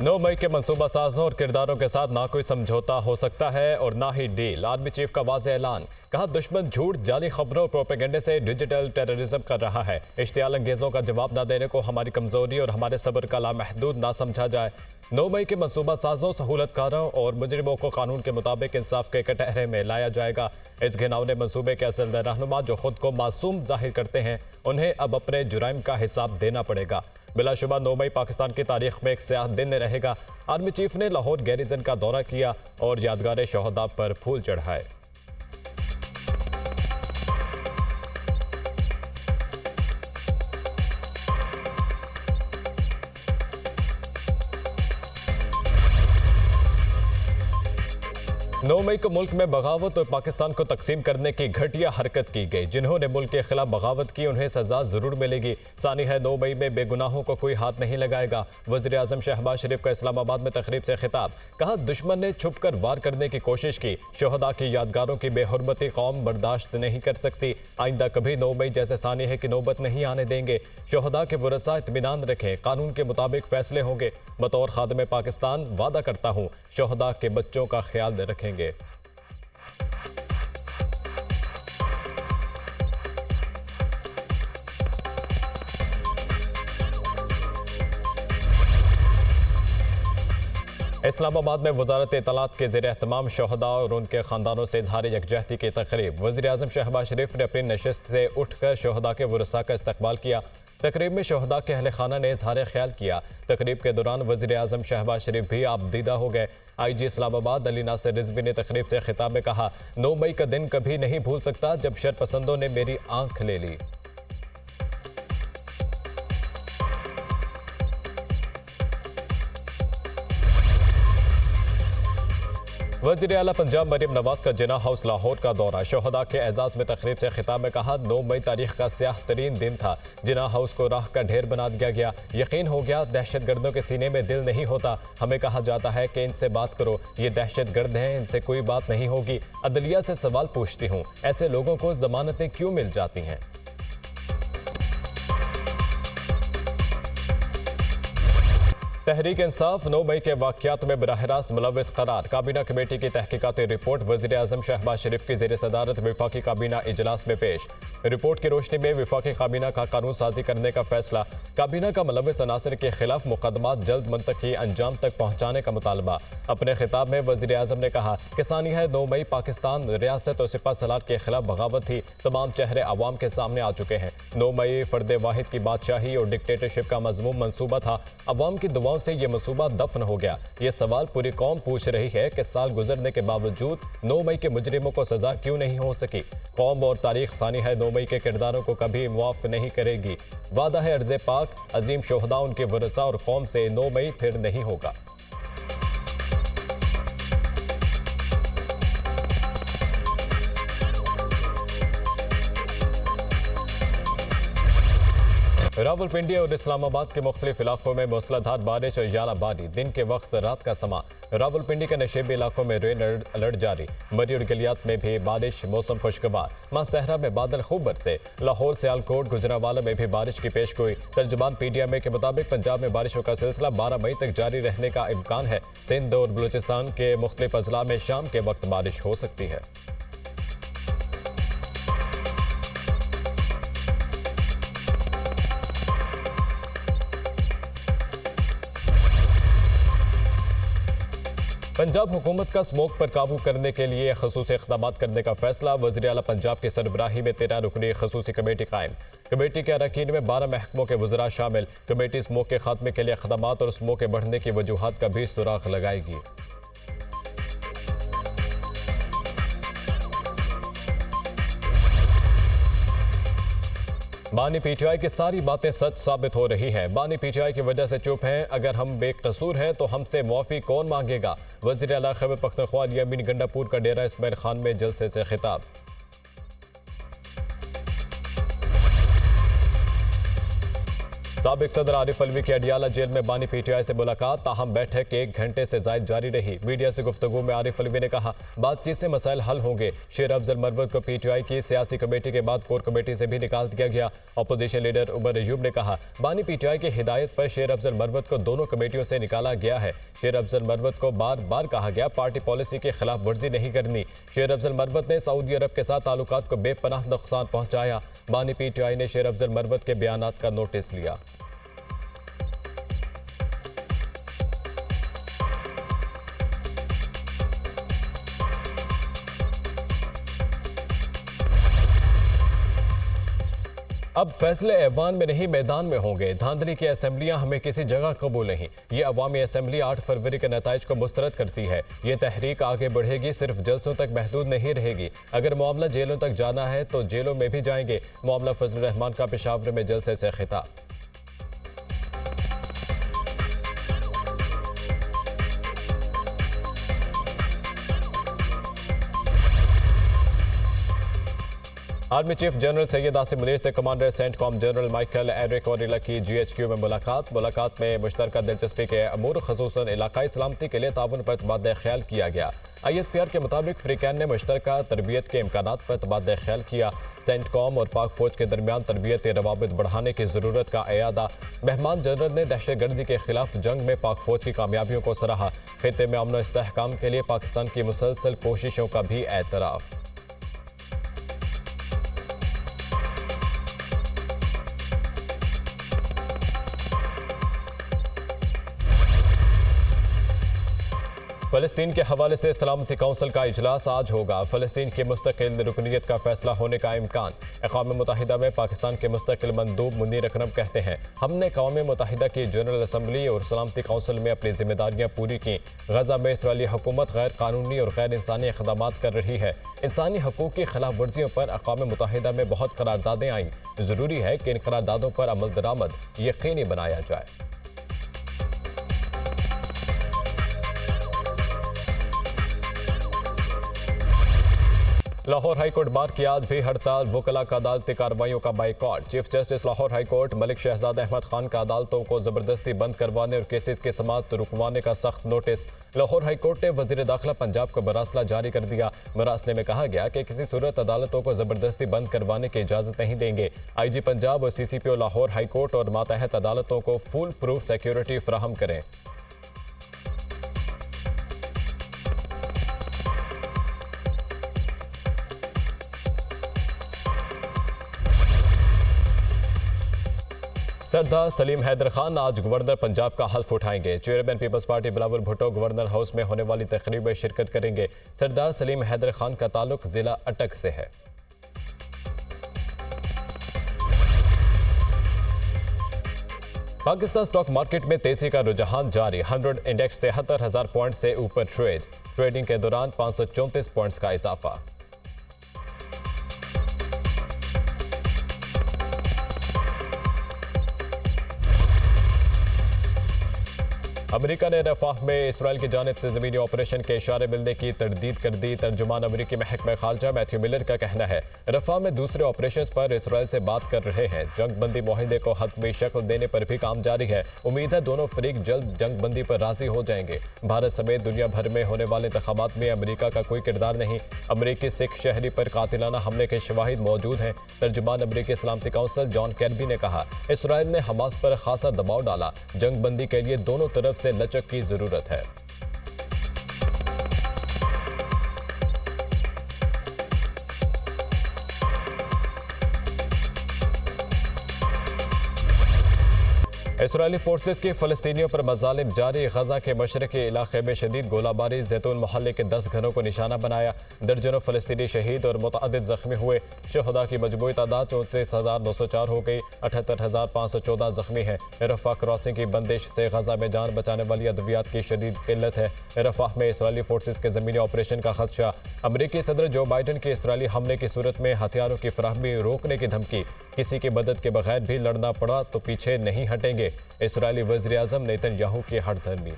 9 मई के मंसूबा साजों और किरदारों के साथ ना कोई समझौता हो सकता है और ना ही डील। आर्मी चीफ का वाज़ेह ऐलान। कहा, दुश्मन झूठ, जाली खबरों और प्रोपेगेंडे से डिजिटल टेररिज्म कर रहा है। इश्तियाल अंगेजों का जवाब न देने को हमारी कमजोरी और हमारे सब्र का लामहदूद ना समझा जाए। 9 मई के मंसूबा साजों, सहूलतकारों और मुजरिमों को कानून के मुताबिक इंसाफ के कटहरे में लाया जाएगा। इस घिनौने मंसूबे के असल रहनुमा जो खुद को मासूम जाहिर करते हैं, उन्हें अब अपने जुराइम का हिसाब देना पड़ेगा। बिलाशुबा 9 मई पाकिस्तान की तारीख में एक स्याह दिन रहेगा। आर्मी चीफ ने लाहौर गैरिजन का दौरा किया और यादगार शहदा पर फूल चढ़ाए। नौ मई को मुल्क में बगावत और पाकिस्तान को तकसीम करने की घटिया हरकत की गई। जिन्होंने मुल्क के खिलाफ बगावत की, उन्हें सजा जरूर मिलेगी। सानी है, 9 मई में बेगुनाहों को कोई हाथ नहीं लगाएगा। वज़ीर आज़म शहबाज शरीफ का इस्लामाबाद में तकरीब से खिताब। कहा, दुश्मन ने छुप कर वार करने की कोशिश की। शोहदा की यादगारों की बेहुरमती कौम बर्दाश्त नहीं कर सकती। आइंदा कभी 9 मई जैसे सानी है कि नौबत नहीं आने देंगे। शोहदा के वरसा इत्मीनान रखें, कानून के मुताबिक फैसले होंगे। बतौर खादिम पाकिस्तान वादा करता हूँ, शोहदा के बच्चों का ख्याल रखेंगे। इस्लामाबाद में वजारत इत्तलात के ज़ेर एहतमाम शोहदा और उनके ख़ानदानों से इजहार यकजहती की तकरीब। वज़ीर आज़म शहबाज शरीफ ने अपनी नशिस्त से उठकर शोहदा के वरसा का इस्तकबाल किया। तकरीब में शोहदा के अहले खाना ने इजहार ख्याल किया। तकरीब के दौरान वज़ीर आज़म शहबाज शरीफ भी आबदीदा हो गए। IG इस्लामाबाद अली नासिर रिजवी ने तकरीब से खिताब में कहा, 9 मई का दिन कभी नहीं भूल सकता जब शरपसंदों ने मेरी आंख ले ली। वज़ीर आला पंजाब मरीम नवाज का जिना हाउस लाहौर का दौरा। शोहदा के एजाज में तकरीब से खिताब में कहा, 9 मई तारीख का स्याह तरीन दिन था। जिना हाउस को राह का ढेर बना दिया गया। यकीन हो गया दहशत गर्दों के सीने में दिल नहीं होता। हमें कहा जाता है कि इनसे बात करो, ये दहशत गर्द हैं, इनसे कोई बात नहीं होगी। अदलिया से सवाल पूछती हूँ, ऐसे लोगों को जमानतें क्यों मिल जाती हैं? तहरीक इंसाफ 9 मई के वाक़यात में बराह रास्त मुलव्वस करार। काबीना कमेटी की तहकीकाती रिपोर्ट वज़ीर आज़म शहबाज शरीफ की ज़ेर सदारत विफाकी काबीना इजलास में पेश। रिपोर्ट की रोशनी में विफाकी काबीना का कानून साजी करने का फैसला। काबीना का मुलव्वस अनासर के खिलाफ मुकदमात जल्द मुंतकी अंजाम तक पहुँचाने का मुतालबा। अपने खिताब में वज़ीर आज़म ने कहा कि सानी है, 9 मई पाकिस्तान रियासत और सिपा सलार के खिलाफ बगावत थी। तमाम चेहरे अवाम के सामने आ चुके हैं। 9 मई फ़र्द वाहिद की बादशाही और डिक्टेटरशिप का मज़मूम मंसूबा था। अवाम की दुआओं से यह मंसूबा दफन हो गया। ये सवाल पूरी कौम पूछ रही है कि साल गुजरने के बावजूद 9 मई के मुजरिमों को सजा क्यों नहीं हो सकी। कौम और तारीख सानी है, 9 मई के किरदारों को कभी मुआफ नहीं करेगी। वादा है अर्ज़ पाक, अजीम शोहदा, उनके वरसा और कौम से 9 मई फिर नहीं होगा। रावलपिंडी और इस्लामाबाद के मुख्तलिफ इलाकों में मूसलाधार बारिश और यालाबारी। दिन के वक्त रात का समा। रावलपिंडी के नशेबी इलाकों में रेन अलर्ट जारी। मरी और गलियात में भी बारिश, मौसम खुशगवार। मां सहरा में बादल खूब बरसे। लाहौर, सियालकोट, गुजरांवाला में भी बारिश की पेशगोई। तर्जुमान PTI के मुताबिक पंजाब में बारिशों का सिलसिला 12 मई तक जारी रहने का इम्कान है। सिंध और बलूचिस्तान के मुख्तलिफ अजला में शाम के वक्त बारिश हो सकती है। पंजाब हुकूमत का स्मोक पर काबू करने के लिए खसूसी इक़दाम करने का फैसला। वज़ीर आला पंजाब की सरबराही में 13 रुकनी खसूसी कमेटी कायम। कमेटी के अरकान में 12 महकमों के वज़रा शामिल। कमेटी स्मोक के खात्मे के लिए इक़दाम और स्मोक के बढ़ने की वजूहात का भी सुराग लगाएगी। बानी PTI की सारी बातें सच साबित हो रही हैं। बानी PTI की वजह से चुप हैं। अगर हम बेकसूर हैं तो हमसे मुआफ़ी कौन मांगेगा? वज़ीर आला खैबर पख्तूनख्वा यामीन गंडापुर का डेरा इस्माइल खान में जलसे से खिताब। साबिक सदर आरिफ अलवी की अडियाला जेल में बानी पीटीआई से मुलाकात, ताहम बैठक 1 घंटे से ज्यादा जारी रही। मीडिया से गुफ्तगू में आरिफ अलवी ने कहा, बातचीत से मसाइल हल होंगे। शेर अफजल मरवत को पीटीआई की सियासी कमेटी के बाद कोर कमेटी से भी निकाल दिया गया। अपोजिशन लीडर उमर अयूब ने कहा, बानी पीटीआई की हिदायत पर शेर अफजल मरवत को दोनों कमेटियों से निकाला गया है। शेर अफजल मरवत को बार बार कहा गया पार्टी पॉलिसी की खिलाफ वर्जी नहीं करनी। शेर अफजल मरवत ने सऊदी अरब के साथ ताल्लुकात को बेपनाह नुकसान पहुंचाया। बानी पीटीआई ने शेर अफजल मरवत के बयानात का नोटिस लिया। अब फैसले ऐवान में नहीं मैदान में होंगे। धांधली की असेंबलियां हमें किसी जगह कबूल नहीं। ये अवामी असेंबली 8 फरवरी के नताइज को मुस्तरद करती है। ये तहरीक आगे बढ़ेगी, सिर्फ जलसों तक महदूद नहीं रहेगी। अगर मामला जेलों तक जाना है तो जेलों में भी जाएंगे। मामला फजलुर रहमान का पेशावर में जलसे से खिताब। Army chief general Syed Asim Munir से commander CENTCOM general Michael Erik Kurilla की GHQ में मुलाकात में मुश्तरका दिलचस्पी के अमूर खसूसन इलाकाई सलामती के लिए ताउन पर तबादला ख्याल किया गया। ISPR के मुताबिक फ्रीकैन ने मुश्तरका तरबियत के इम्कानात पर तबादला ख्याल किया। सेंटकॉम और पाक फौज के दरमियान तरबियती रवाबित बढ़ाने की जरूरत का एयादा। मेहमान जनरल ने दहशतगर्दी के खिलाफ जंग में पाक फौज की कामयाबियों को सराहा। खित्ते में अमन व इस्तेहकाम के लिए पाकिस्तान की मुसलसल कोशिशों का भी एतराफ़। फ़लस्तीन के हवाले से सलामती काउंसिल का इजलास आज होगा। फ़लस्तीन की मुस्तकिल रुकनीत का फैसला होने का इम्कान। अक़वाम मुत्तहिदा में पाकिस्तान के मुस्तकिल मंदूब मुनीर अकरम कहते हैं, हमने अक़वाम मुत्तहिदा की जनरल असम्बली और सलामती काउंसिल में अपनी जिम्मेदारियाँ पूरी की। गजा में इसराइली हुकूमत गैर कानूनी और गैर इंसानी इक़दामात कर रही है। इंसानी हकूक़ की खिलाफ वर्जियों पर अक़वाम मुत्तहिदा में बहुत करारदादें आईं। ज़रूरी है कि इन करारदादों पर अमल दरामद यकीनी बनाया जाए। लाहौर हाईकोर्ट बार की आज भी हड़ताल, वकला का अदालती कार्रवाइयों का boycott. Chief justice Lahore high court Malik Shahzad Ahmad Khan का अदालतों को जबरदस्ती बंद करवाने और केसेस की समाअत रुकवाने का सख्त नोटिस। लाहौर हाईकोर्ट ने वजीर दाखिला पंजाब को मरासला जारी कर दिया। मरासले में कहा गया कि किसी सूरत अदालतों को जबरदस्ती बंद करवाने की इजाजत नहीं देंगे। IG पंजाब और CCPO लाहौर हाईकोर्ट और मातहत अदालतों को फुल प्रूफ सिक्योरिटी फराहम करें। सरदार सलीम हैदर खान आज गवर्नर पंजाब का हल्फ उठाएंगे। Chairman Peoples Party Bilawal Bhutto governor house में होने वाली तकरीब में शिरकत करेंगे। सरदार सलीम हैदर खान का ताल्लुक जिला अटक से है। पाकिस्तान स्टॉक मार्केट में तेजी का रुझान जारी। 100 इंडेक्स 73,000 पॉइंट से ऊपर ट्रेडिंग के दौरान 534 पॉइंट्स का इजाफा। अमेरिका ने रफाह में इसराइल की जानिब से ज़मीनी ऑपरेशन के इशारे मिलने की तरदीद कर दी। तर्जुमान अमेरिकी महकमा खारजा मैथ्यू मिलर का कहना है, रफाह में दूसरे ऑपरेशन पर इसराइल से बात कर रहे हैं। जंग बंदी माहिदे को हतमी शक्ल देने पर भी काम जारी है। उम्मीद है दोनों फरीक जल्द जंग बंदी पर राजी हो जाएंगे। भारत समेत दुनिया भर में होने वाले इंतखाबात में अमेरिका का कोई किरदार नहीं। अमेरिकी सिख शहरी पर कातिलाना हमले के शवाहिद मौजूद हैं। तर्जुमान अमेरिकी सलामती काउंसिल जॉन कैरबी ने कहा, इसराइल ने हमास पर खासा दबाव डाला। जंग बंदी के लिए दोनों तरफ से लचक की जरूरत है। इसराइली फोर्सेस की फ़लस्तीनियों पर मज़ालिम जारी। गजा के मशरक़ी इलाके में शदीद गोलाबारी, जैतून मोहल्ले के 10 घरों को निशाना बनाया। दर्जनों फ़लस्तीनी शहीद और मुतअद्दिद ज़ख्मी हुए। शुहदा की मजमूई तादाद 34,904 हो गई। 78,514 ज़ख्मी हैं। रफ़ा क्रॉसिंग की बंदिश से गजा में जान बचाने वाली अद्वियात की शदीद किल्लत है। रफ़ाह में इसराइली फोर्सेस के ज़मीनी ऑपरेशन का खदशा। अमरीकी सदर जो बाइडन के इसराइली हमले की सूरत में हथियारों की फराहमी रोकने की धमकी। किसी की मदद के बगैर भी लड़ना पड़ा तो पीछे नहीं हटेंगे। इसराइली वज़ीर आज़म नेतन्याहू की हड़धर्मी।